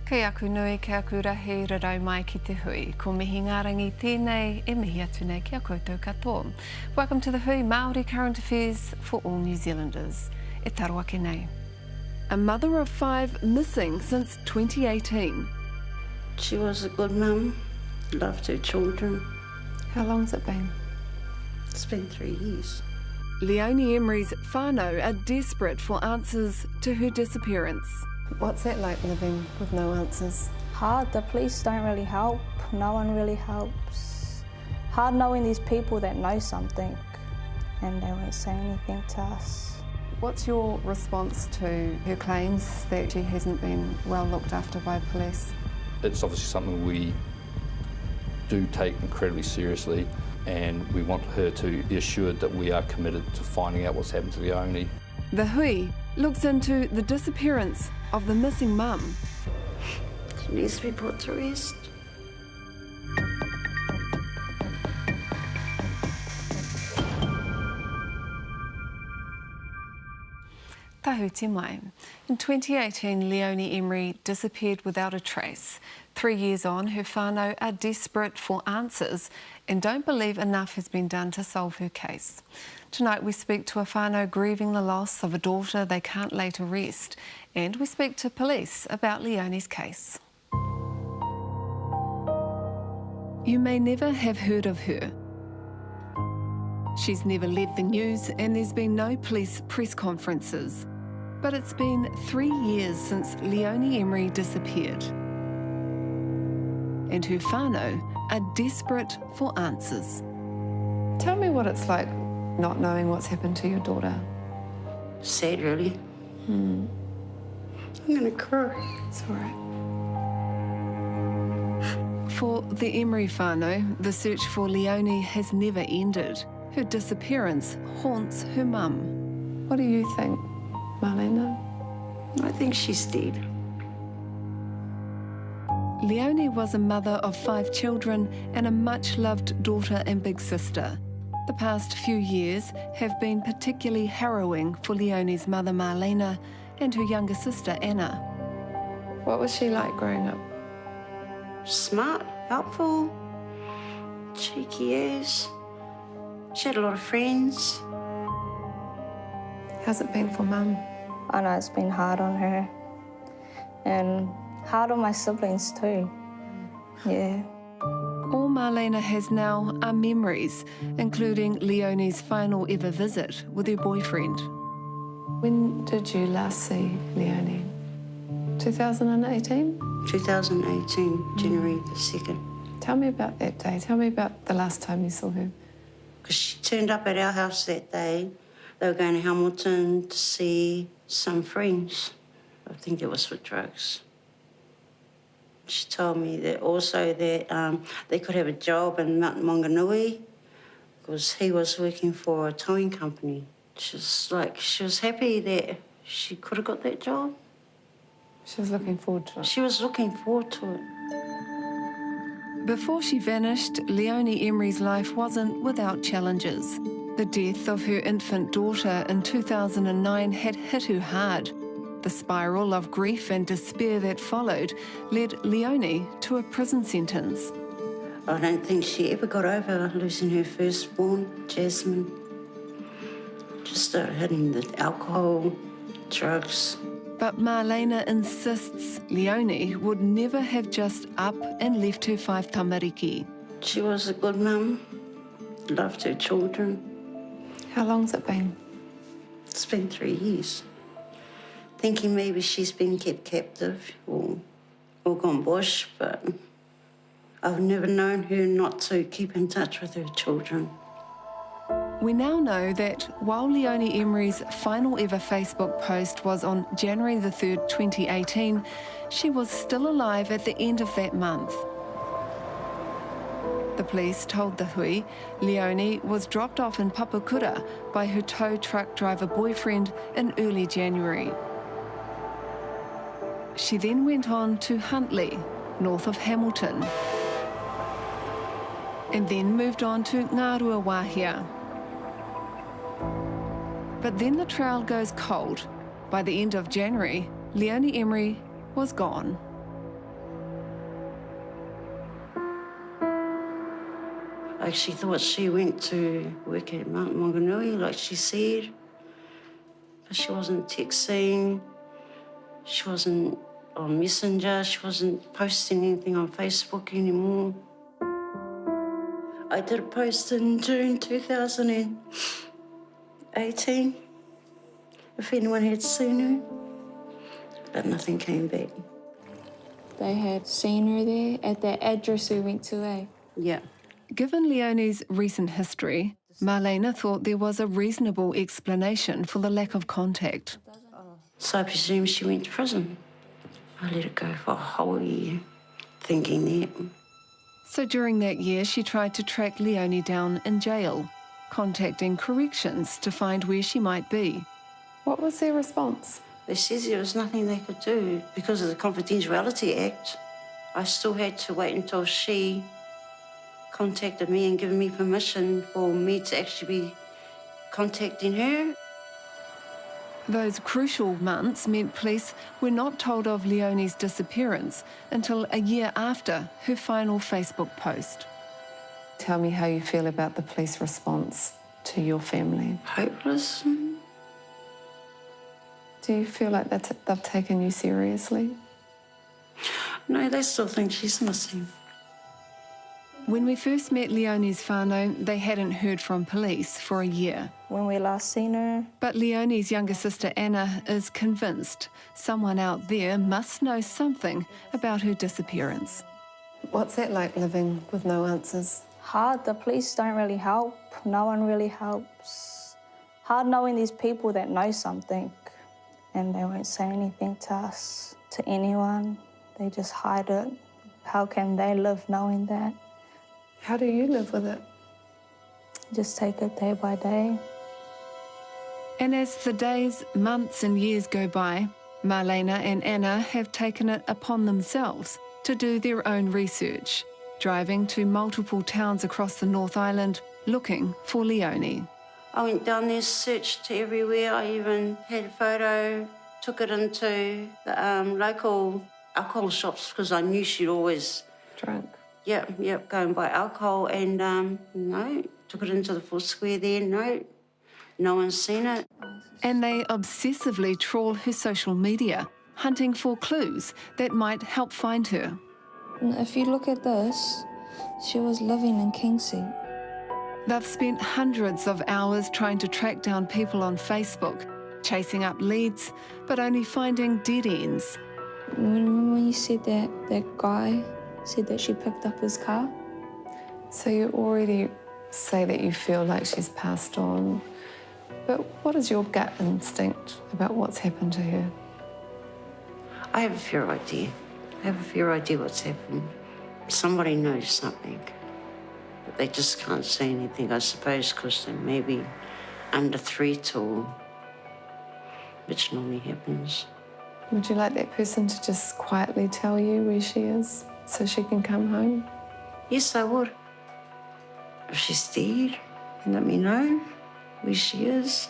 Kei aku nui, kei aku rahi rarau mai ki te hui. Ko mihi ngarangi tēnei, e mihi atu nei kia koutou katoa. Welcome to the Hui, Māori current affairs for all New Zealanders. E taro ake nei. A mother of 5 missing since 2018. She was a good mum, loved her children. How long's it been? It's been 3 years. Leonie Emery's whānau are desperate for answers to her disappearance. What's that like, living with no answers? Hard. The police don't really help. No one really helps. Hard knowing these people that know something and they won't say anything to us. What's your response to her claims that she hasn't been well looked after by police? It's obviously something we do take incredibly seriously, and we want her to be assured that we are committed to finding out what's happened to Leonie. The Hui looks into the disappearance of the missing mum. She needs to be put to rest. Tahuti mai. In 2018, Leonie Emery disappeared without a trace. 3 years on, her whānau are desperate for answers and don't believe enough has been done to solve her case. Tonight we speak to a whānau grieving the loss of a daughter they can't lay to rest, and we speak to police about Leonie's case. You may never have heard of her. She's never led the news and there's been no police press conferences. But it's been 3 years since Leonie Emery disappeared. And her whānau are desperate for answers. Tell me what it's like not knowing what's happened to your daughter. Sad, really. I'm gonna cry. It's all right. For the Emery whānau, the search for Leonie has never ended. Her disappearance haunts her mum. What do you think, Marlena? I think she's dead. Leonie was a mother of 5 children and a much-loved daughter and big sister. The past few years have been particularly harrowing for Leonie's mother Marlena and her younger sister Anna. What was she like growing up? Smart, helpful, cheeky as. She had a lot of friends. How's it been for Mum? I know it's been hard on her and hard on my siblings too. Yeah. All Marlena has now are memories, including Leonie's final ever visit with her boyfriend. When did you last see Leonie? 2018? 2018, January the 2nd. Tell me about that day. Tell me about the last time you saw her. Because she turned up at our house that day. They were going to Hamilton to see some friends. I think it was for drugs. She told me that also that they could have a job in Mount Maunganui because he was working for a towing company. She was happy that she could have got that job. She was looking forward to it. She was looking forward to it. Before she vanished, Leonie Emery's life wasn't without challenges. The death of her infant daughter in 2009 had hit her hard. The spiral of grief and despair that followed led Leonie to a prison sentence. I don't think she ever got over losing her firstborn, Jasmine. Just started hitting the alcohol, drugs. But Marlena insists Leonie would never have just up and left her 5 tamariki. She was a good mum, loved her children. How long's it been? It's been 3 years. Thinking maybe she's been kept captive or gone bush, but I've never known her not to keep in touch with her children. We now know that while Leonie Emery's final ever Facebook post was on January the 3rd, 2018, she was still alive at the end of that month. The police told the Hui Leonie was dropped off in Papakura by her tow truck driver boyfriend in early January. She then went on to Huntly, north of Hamilton, and then moved on to Ngārua Wāhia. But then the trail goes cold. By the end of January, Leonie Emery was gone. Like, she thought she went to work at Mount Maunganui, like she said. But she wasn't texting. She wasn't on Messenger. She wasn't posting anything on Facebook anymore. I did a post in June 2018, if anyone had seen her, but nothing came back. They had seen her there at that address we went to, eh? Yeah. Given Leonie's recent history, Marlena thought there was a reasonable explanation for the lack of contact. So I presume she went to prison. I let it go for a whole year, thinking that. So during that year, she tried to track Leonie down in jail, contacting corrections to find where she might be. What was their response? They said there was nothing they could do because of the Confidentiality Act. I still had to wait until she contacted me and given me permission for me to actually be contacting her. Those crucial months meant police were not told of Leonie's disappearance until a year after her final Facebook post. Tell me how you feel about the police response to your family. Hopeless. Do you feel like they've taken you seriously? No, they still think she's missing. When we first met Leonie's whānau, they hadn't heard from police for a year. When we last seen her, But Leonie's younger sister Anna is convinced someone out there must know something about her disappearance. What's that like, living with no answers? hard. The police don't really help. No one really helps. Hard knowing these people that know something and they won't say anything to us, to anyone. They just hide it. How can they live knowing that? How do you live with it? Just take it day by day. And as the days, months and years go by, Marlena and Anna have taken it upon themselves to do their own research, driving to multiple towns across the North Island looking for Leonie. I went down there, searched everywhere. I even had a photo, took it into the local alcohol shops because I knew she'd always... Drunk? Yep, go and buy alcohol and no, took it into the full square there, no one's seen it. And they obsessively trawl her social media, hunting for clues that might help find her. If you look at this, she was living in Kingseat. They've spent hundreds of hours trying to track down people on Facebook, chasing up leads, but only finding dead ends. Remember when you said that guy said that she picked up his car? So you already say that you feel like she's passed on, but what is your gut instinct about what's happened to her? I have a fair idea. I have a fair idea what's happened. Somebody knows something, but they just can't say anything, I suppose, because they may be under threat or... which normally happens. Would you like that person to just quietly tell you where she is so she can come home? Yes, I would. If she's dead, let me know where she is.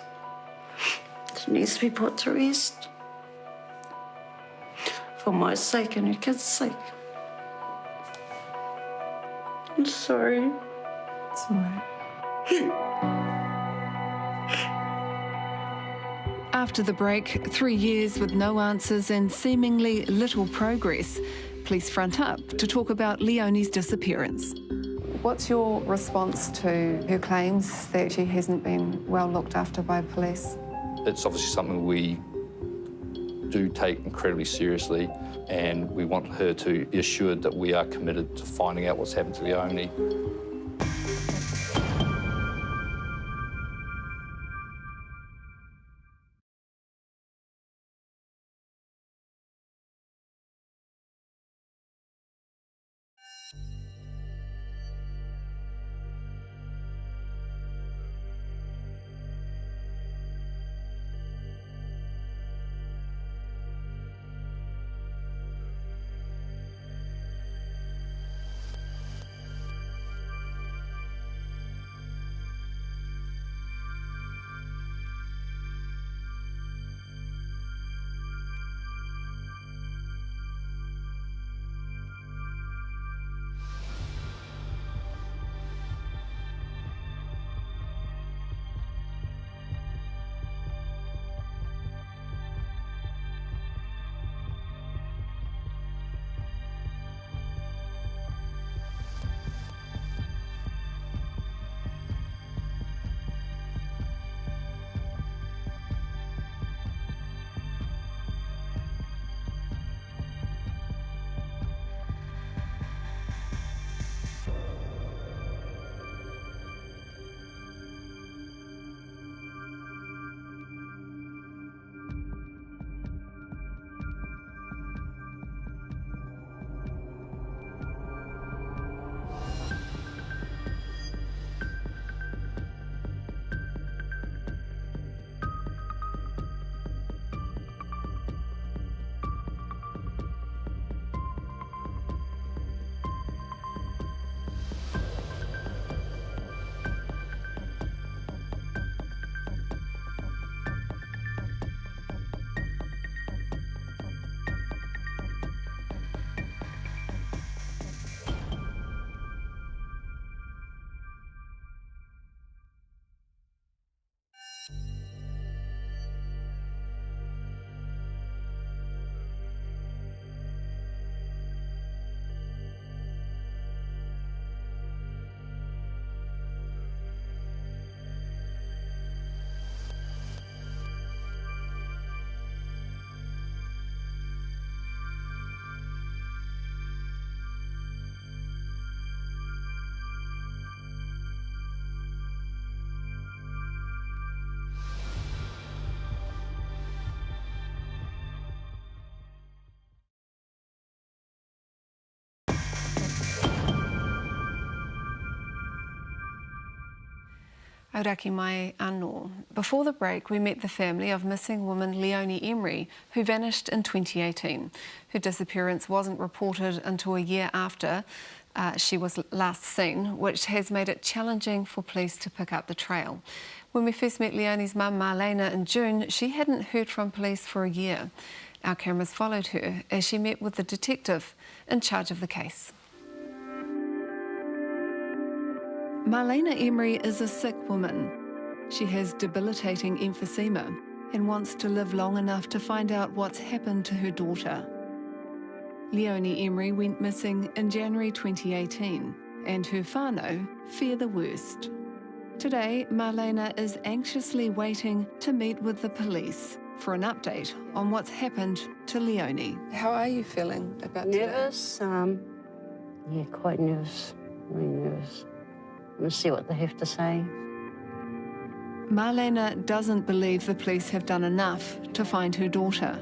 She needs to be put to rest. For my sake and her kids' sake. I'm sorry. It's all right. After the break, 3 years with no answers and seemingly little progress, police front up to talk about Leonie's disappearance. What's your response to her claims that she hasn't been well looked after by police? It's obviously something we do take incredibly seriously, and we want her to be assured that we are committed to finding out what's happened to Leonie. Auraki mai anō. Before the break, we met the family of missing woman Leonie Emery, who vanished in 2018. Her disappearance wasn't reported until a year after she was last seen, which has made it challenging for police to pick up the trail. When we first met Leonie's mum, Marlena, in June, she hadn't heard from police for a year. Our cameras followed her as she met with the detective in charge of the case. Marlena Emery is a sick woman. She has debilitating emphysema and wants to live long enough to find out what's happened to her daughter. Leonie Emery went missing in January 2018, and her whānau fear the worst. Today, Marlena is anxiously waiting to meet with the police for an update on what's happened to Leonie. How are you feeling about today? Nervous, yeah, quite nervous, really nervous. I'm going to see what they have to say. Marlena doesn't believe the police have done enough to find her daughter.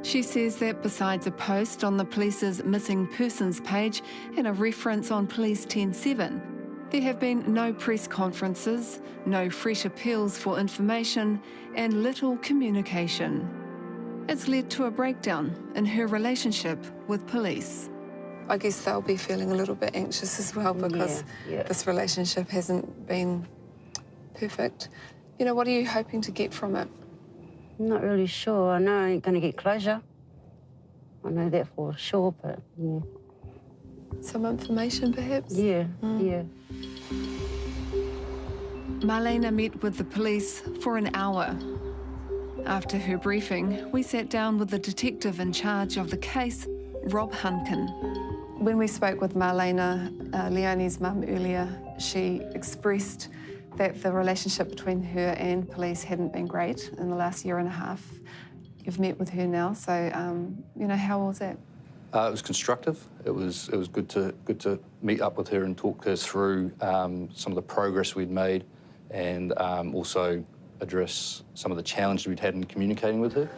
She says that besides a post on the police's missing persons page and a reference on Police 10-7, there have been no press conferences, no fresh appeals for information, and little communication. It's led to a breakdown in her relationship with police. I guess they'll be feeling a little bit anxious as well because this relationship hasn't been perfect. You know, what are you hoping to get from it? I'm not really sure. I know I ain't going to get closure. I know that for sure, but yeah. Some information, perhaps? Yeah, yeah. Marlena met with the police for an hour. After her briefing, we sat down with the detective in charge of the case, Rob Hunkin. When we spoke with Marlena, Leonie's mum, earlier, she expressed that the relationship between her and police hadn't been great in the last year and a half. You've met with her now, so, you know, how was that? It was constructive. It was good to meet up with her and talk her through some of the progress we'd made and also address some of the challenges we'd had in communicating with her.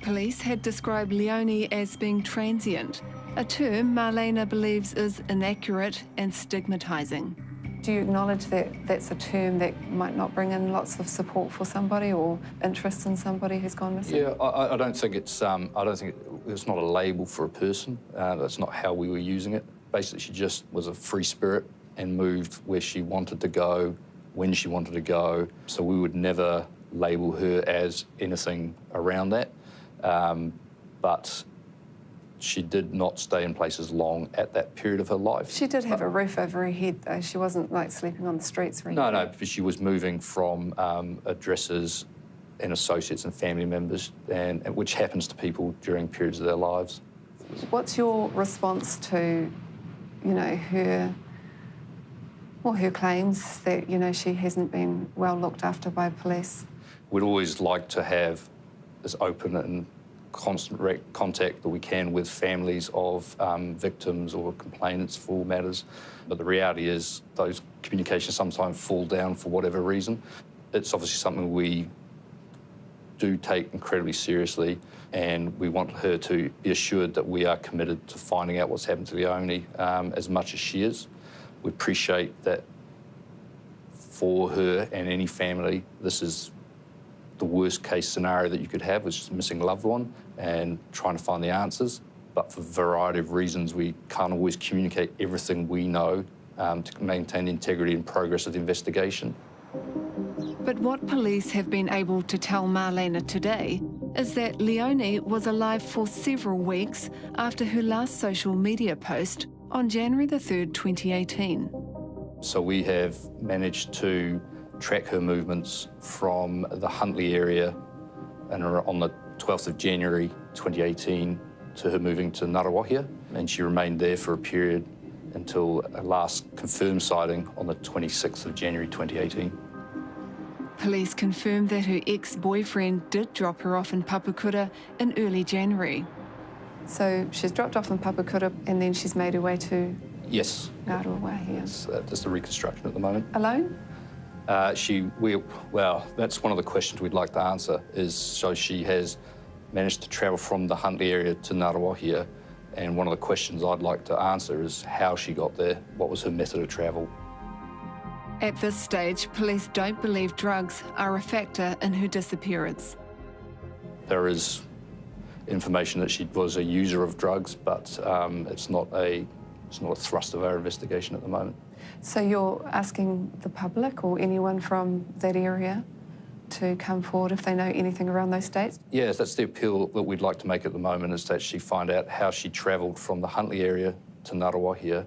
Police had described Leonie as being transient, a term Marlena believes is inaccurate and stigmatising. Do you acknowledge that that's a term that might not bring in lots of support for somebody or interest in somebody who's gone missing? Yeah, I don't think it's. I don't think it's not a label for a person. That's not how we were using it. Basically, she just was a free spirit and moved where she wanted to go, when she wanted to go. So we would never label her as anything around that. But she did not stay in places long at that period of her life. She did have a roof over her head, though. She wasn't, like, sleeping on the streets or anything. No, but she was moving from addresses and associates and family members, and which happens to people during periods of their lives. What's your response to, you know, her claims that, you know, she hasn't been well looked after by police? We'd always like to have as open and constant contact that we can with families of victims or complainants for all matters. But the reality is those communications sometimes fall down for whatever reason. It's obviously something we do take incredibly seriously, and we want her to be assured that we are committed to finding out what's happened to Leonie as much as she is. We appreciate that for her and any family, this is the worst case scenario that you could have, which is a missing loved one and trying to find the answers. But for a variety of reasons, we can't always communicate everything we know to maintain the integrity and progress of the investigation. But what police have been able to tell Marlena today is that Leonie was alive for several weeks after her last social media post on January the 3rd, 2018. So we have managed to track her movements from the Huntley area and on the 12th of January 2018 to her moving to Ngaruawahia, and she remained there for a period until a last confirmed sighting on the 26th of January 2018. Police confirmed that her ex-boyfriend did drop her off in Papakura in early January. So she's dropped off in Papakura and then she's made her way to Yes. Ngaruawahia. That's the reconstruction at the moment. Alone? Well, that's one of the questions we'd like to answer, is so she has managed to travel from the Huntley area to Ngaruawahia, and one of the questions I'd like to answer is how she got there, what was her method of travel. At this stage, police don't believe drugs are a factor in her disappearance. There is information that she was a user of drugs, but it's not a thrust of our investigation at the moment. So you're asking the public or anyone from that area to come forward if they know anything around those states? Yes, that's the appeal that we'd like to make at the moment, is to actually find out how she travelled from the Huntly area to Ngaruawahia.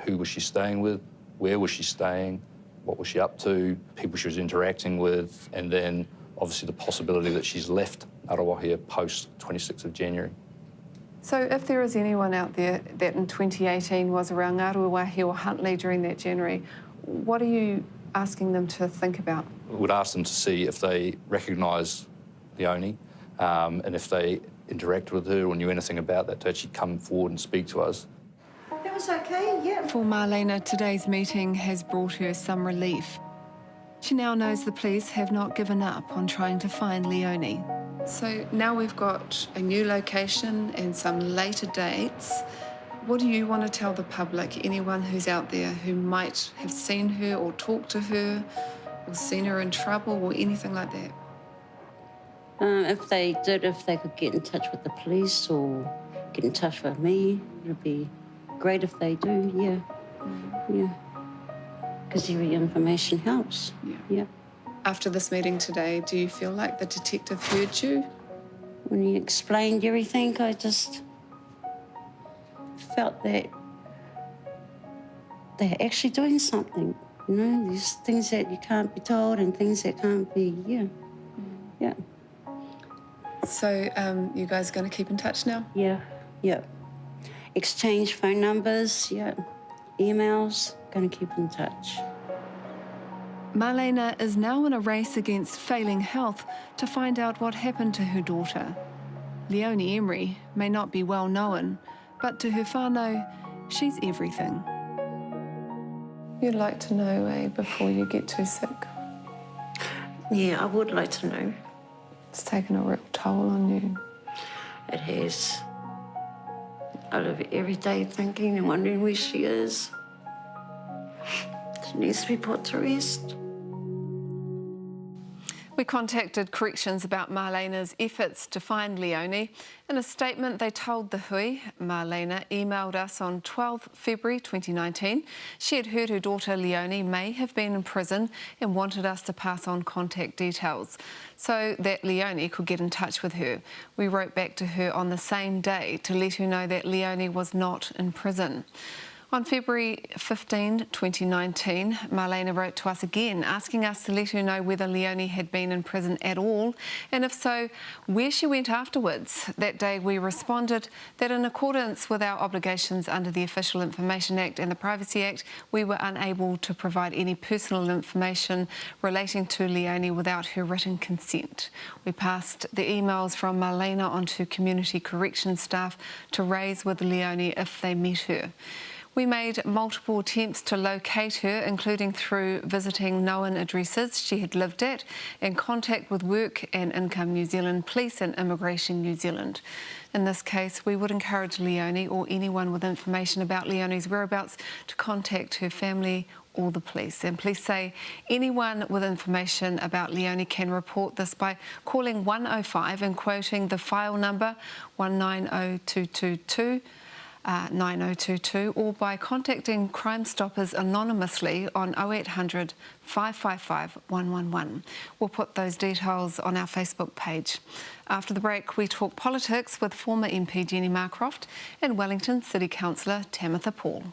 Who was she staying with? Where was she staying? What was she up to? People she was interacting with, and then obviously the possibility that she's left Ngaruawahia post 26th of January. So if there is anyone out there that in 2018 was around Ngaruawahia or Huntly during that January, what are you asking them to think about? We would ask them to see if they recognise Leonie, and if they interacted with her or knew anything about that, to actually come forward and speak to us. That was okay, yeah. For Marlena, today's meeting has brought her some relief. She now knows the police have not given up on trying to find Leonie. So now we've got a new location and some later dates. What do you want to tell the public, anyone who's out there who might have seen her or talked to her or seen her in trouble or anything like that? If they did, if they could get in touch with the police or get in touch with me, it'd be great if they do, yeah. Yeah. Because every information helps. Yeah. After this meeting today, do you feel like the detective heard you? When he explained everything, I just felt that they're actually doing something. You know, these things that you can't be told and things that can't be, yeah. So you guys are going to keep in touch now? Yeah. Exchange phone numbers, emails, gonna keep in touch. Marlena is now in a race against failing health to find out what happened to her daughter. Leonie Emery may not be well known, but to her whānau, she's everything. You'd like to know, before you get too sick? Yeah, I would like to know. It's taken a real toll on you. It has. I live every day thinking and wondering where she is. She needs to be put to rest. We contacted Corrections about Marlena's efforts to find Leonie. In a statement they told the Hui, Marlena emailed us on 12 February 2019. She had heard her daughter Leonie may have been in prison and wanted us to pass on contact details so that Leonie could get in touch with her. We wrote back to her on the same day to let her know that Leonie was not in prison. On February 15, 2019, Marlena wrote to us again, asking us to let her know whether Leonie had been in prison at all, and if so, where she went afterwards. That day we responded that in accordance with our obligations under the Official Information Act and the Privacy Act, we were unable to provide any personal information relating to Leonie without her written consent. We passed the emails from Marlena onto community corrections staff to raise with Leonie if they met her. We made multiple attempts to locate her, including through visiting known addresses she had lived at and contact with Work and Income New Zealand Police and Immigration New Zealand. In this case, we would encourage Leonie or anyone with information about Leonie's whereabouts to contact her family or the police. And police say anyone with information about Leonie can report this by calling 105 and quoting the file number 190222. 9022, or by contacting Crime Stoppers anonymously on 0800 555 111. We'll put those details on our Facebook page. After the break, we talk politics with former MP Jenny Marcroft and Wellington City Councillor Tamitha Paul.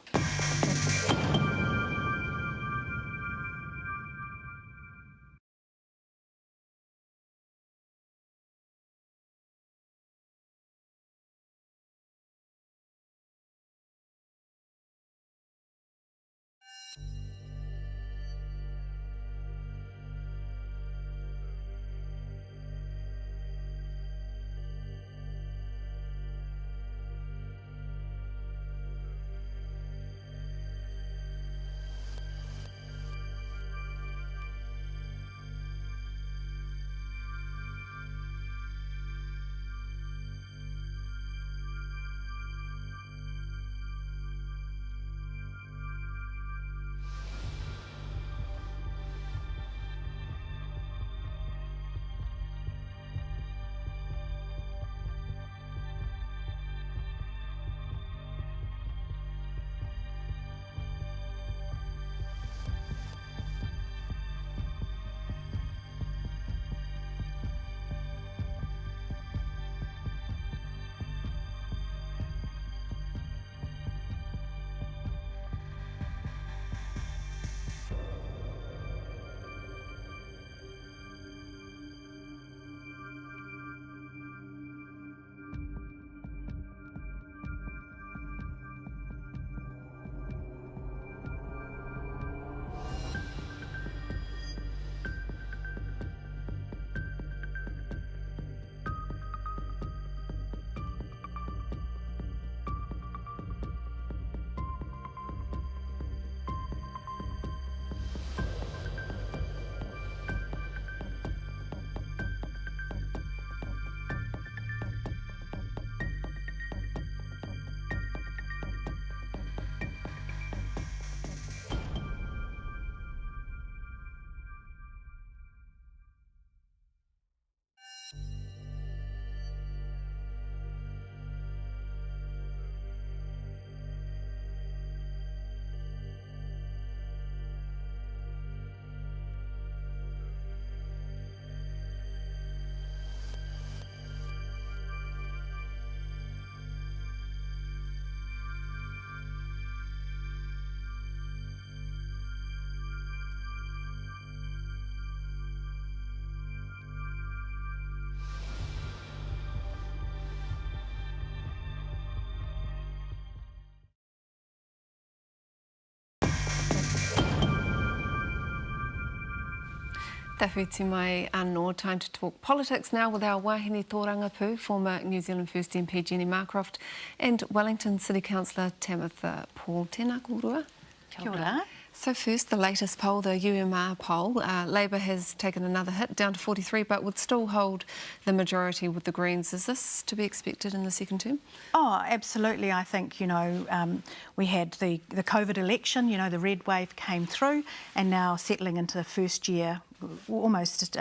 Tawhiti mai anō. Time to talk politics now with our wahine tōrangapū, former New Zealand First MP Jenny Marcroft and Wellington City Councillor Tamitha Paul. Tēnā kōrua. Kia ora. So first, the latest poll, the UMR poll. Labour has taken another hit, down to 43, but would still hold the majority with the Greens. Is this to be expected in the second term? Oh, absolutely. I think, we had the COVID election, the red wave came through, and now settling into the first year, almost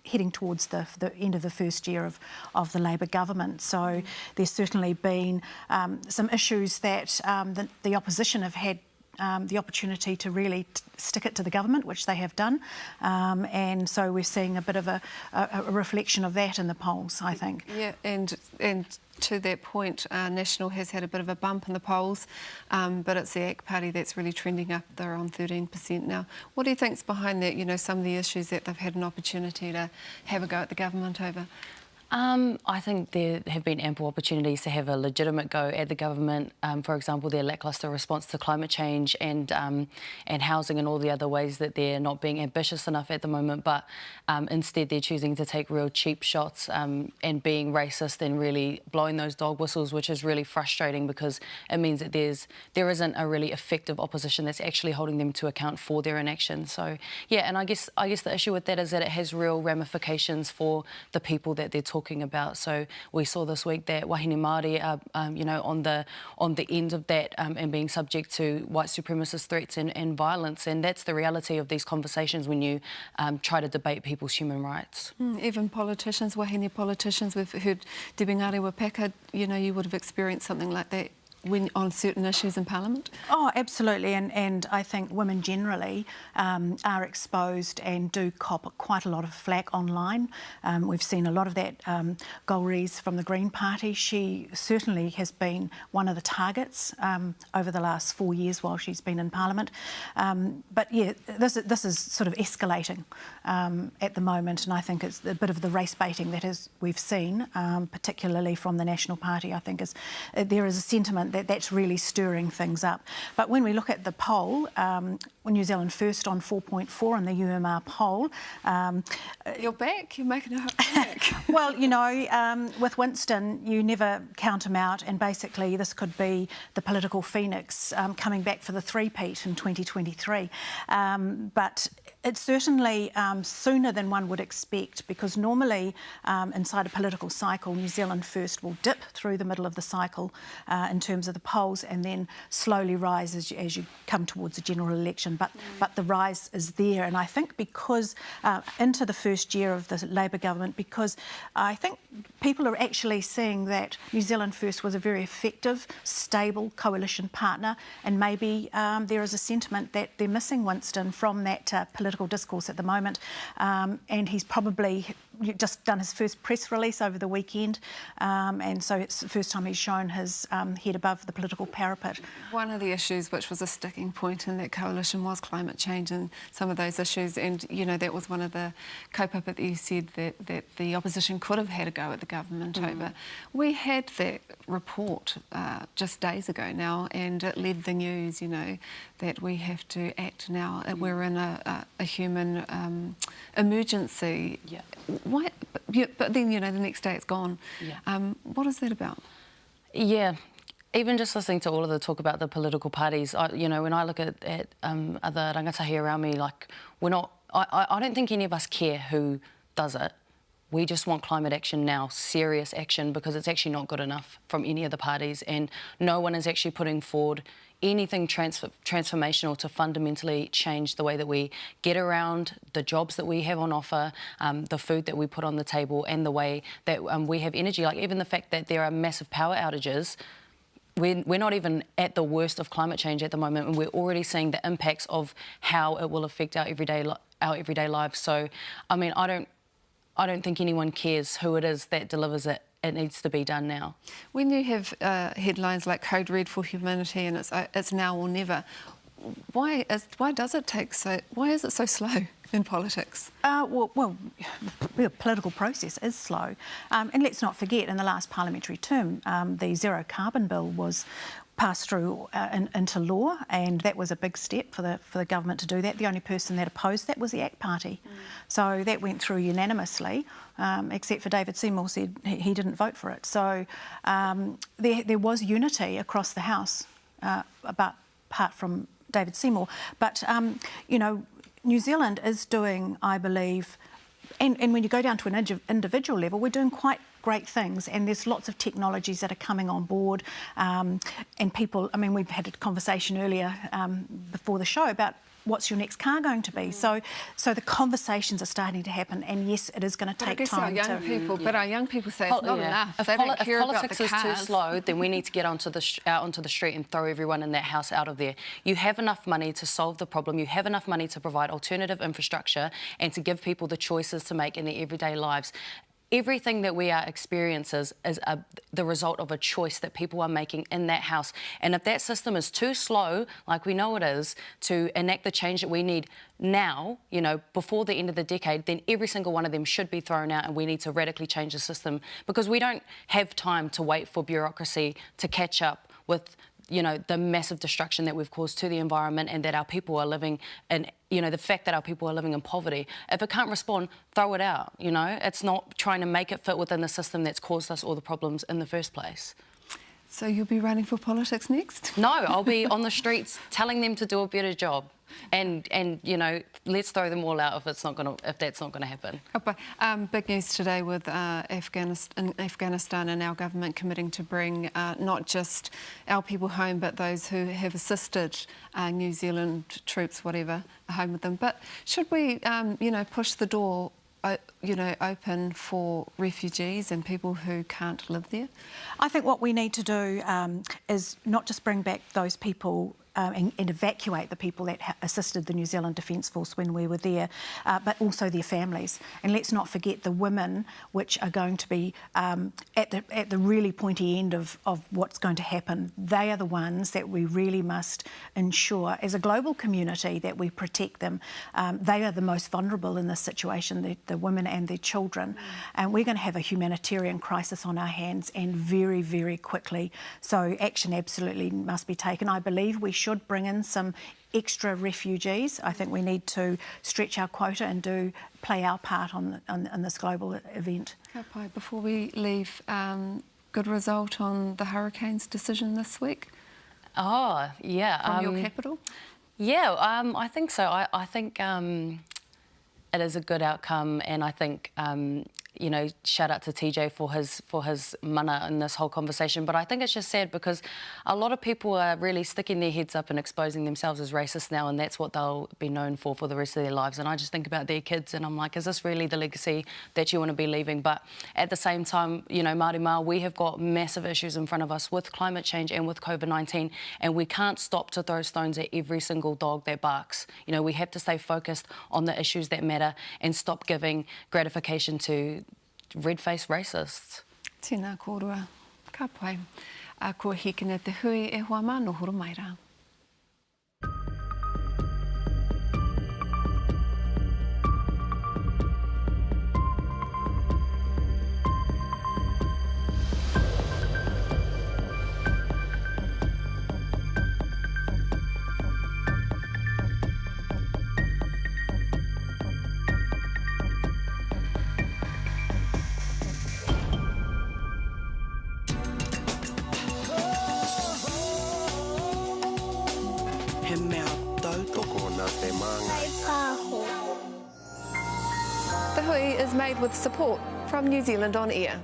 heading towards the end of the first year of the Labour government. So there's certainly been some issues that the opposition have had the opportunity to really stick it to the government, which they have done. And so we're seeing a bit of a reflection of that in the polls, I think. Yeah, and to that point, National has had a bit of a bump in the polls, but it's the ACT Party that's really trending up. They're on 13% now. What do you think's behind that, some of the issues that they've had an opportunity to have a go at the government over? I think there have been ample opportunities to have a legitimate go at the government. For example, their lacklustre response to climate change and housing and all the other ways that they're not being ambitious enough at the moment. But instead, they're choosing to take real cheap shots and being racist and really blowing those dog whistles, which is really frustrating because it means that there isn't a really effective opposition that's actually holding them to account for their inaction. So yeah, and I guess the issue with that is that it has real ramifications for the people that they're talking about. So we saw this week that wahine Māori are, on the end of that and being subject to white supremacist threats and violence, and that's the reality of these conversations when you try to debate people's human rights. Even politicians, wahine politicians, we've heard Te Ngāre Wapeka, you would have experienced something like that on certain issues in Parliament? Oh, absolutely, and I think women generally are exposed and do cop quite a lot of flack online. We've seen a lot of that. Golriz from the Green Party, she certainly has been one of the targets over the last 4 years while she's been in Parliament. But yeah, this is sort of escalating at the moment, and I think it's a bit of the race baiting that we've seen, particularly from the National Party. I think there is a sentiment that's really stirring things up. But when we look at the poll, New Zealand First on 4.4 in the UMR poll. You're back, you're making a back. Well, with Winston, you never count him out, and basically this could be the political phoenix coming back for the three-peat in 2023. But it's certainly sooner than one would expect, because normally inside a political cycle, New Zealand First will dip through the middle of the cycle in terms of the polls and then slowly rise as you come towards the general election. But the rise is there, and I think because into the first year of the Labour government, because I think people are actually seeing that New Zealand First was a very effective, stable coalition partner, and maybe there is a sentiment that they're missing Winston from that political discourse at the moment, and he's probably just done his first press release over the weekend, and so it's the first time he's shown his head above the political parapet. One of the issues which was a sticking point in that coalition was climate change and some of those issues, and that was one of the kaupapa that you said that the opposition could have had a go at the government over. We had that report just days ago now, and it led the news, that we have to act now. We're in a human emergency. Yeah. Why? But then, the next day it's gone. Yeah. What is that about? Yeah. Even just listening to all of the talk about the political parties, when I look at other rangatahi around me, I don't think any of us care who does it. We just want climate action now, serious action, because it's actually not good enough from any of the parties, and no one is actually putting forward anything transformational to fundamentally change the way that we get around, the jobs that we have on offer, the food that we put on the table, and the way that we have energy. Like even the fact that there are massive power outages. We're not even at the worst of climate change at the moment, and we're already seeing the impacts of how it will affect our everyday lives. So, I mean, I don't think anyone cares who it is that delivers it. It needs to be done now. When you have headlines like Code Red for Humanity and it's now or never, why is it so slow in politics? Well, the political process is slow. And let's not forget, in the last parliamentary term, the zero carbon bill was passed through into law, and that was a big step for the government to do that. The only person that opposed that was the ACT Party. So that went through unanimously, except for David Seymour said he didn't vote for it. So there was unity across the House, apart from David Seymour. But, you know, New Zealand is doing, I believe, and when you go down to an individual level, we're doing quite great things, and there's lots of technologies that are coming on board, and people, I mean, we've had a conversation earlier before the show about what's your next car going to be. So the conversations are starting to happen, and yes, it is going to take time. But our young people say it's not enough. If politics is too slow, then we need to get out onto the street and throw everyone in that house out of there. You have enough money to solve the problem. You have enough money to provide alternative infrastructure and to give people the choices to make in their everyday lives. Everything that we are experiencing is the result of a choice that people are making in that house. And if that system is too slow, like we know it is, to enact the change that we need now, you know, before the end of the decade, then every single one of them should be thrown out, and we need to radically change the system, because we don't have time to wait for bureaucracy to catch up with, you know, the massive destruction that we've caused to the environment, and that our people are living in, you know, the fact that our people are living in poverty. If it can't respond, throw it out, you know. It's not trying to make it fit within the system that's caused us all the problems in the first place. So you'll be running for politics next? No, I'll be on the streets telling them to do a better job. And you know, let's throw them all out if that's not going to happen. Big news today with Afghanistan and our government committing to bring not just our people home, but those who have assisted New Zealand troops, whatever, home with them. But should we, you know, push the door, you know, open for refugees and people who can't live there? I think what we need to do is not just bring back those people and evacuate the people that assisted the New Zealand Defence Force when we were there, but also their families. And let's not forget the women, which are going to be at the really pointy end of what's going to happen. They are the ones that we really must ensure, as a global community, that we protect them. They are the most vulnerable in this situation, the women and their children. And we're going to have a humanitarian crisis on our hands, and very, very quickly. So action absolutely must be taken. I believe we should bring in some extra refugees. I think we need to stretch our quota and play our part on this global event. Before we leave, good result on the Hurricanes' decision this week? Oh, yeah. From your capital? Yeah, I think so. I think it is a good outcome, and I think you know, shout out to TJ for his mana in this whole conversation. But I think it's just sad because a lot of people are really sticking their heads up and exposing themselves as racist now, and that's what they'll be known for the rest of their lives. And I just think about their kids, and I'm like, is this really the legacy that you want to be leaving? But at the same time, you know, Māori Mā, we have got massive issues in front of us with climate change and with COVID-19, and we can't stop to throw stones at every single dog that barks. You know, we have to stay focused on the issues that matter and stop giving gratification to red-faced racists. Tēnā kōrua. Ka pai. Kua hikina te hui e hoa mā no horo mai rā. The hui is made with support from New Zealand On Air.